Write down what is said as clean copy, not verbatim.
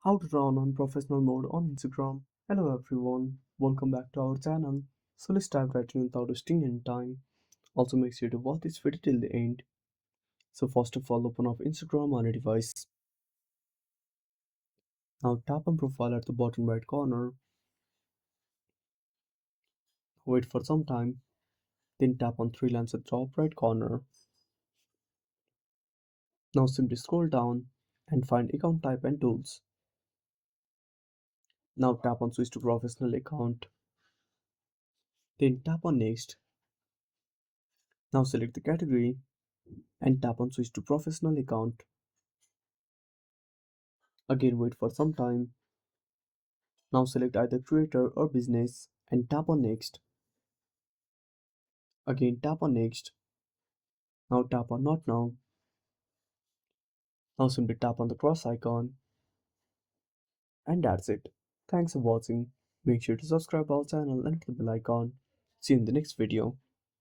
How to turn on professional mode on Instagram. Hello everyone, welcome back to our channel. So let's dive right in without wasting any time. Also make sure to watch this video till the end. So first of all, open up Instagram on a device. Now tap on profile at the bottom right corner. Wait for some time. Then tap on three lines at the top right corner. Now simply scroll down and find account type and tools. Now tap on switch to professional account. Then tap on next. Now select the category and tap on switch to professional account. Again wait for some time. Now select either creator or business and tap on next. Again tap on next. Now tap on not now. Now simply tap on the cross icon and that's it. Thanks for watching. Make sure to subscribe our channel and hit the bell icon. See you in the next video.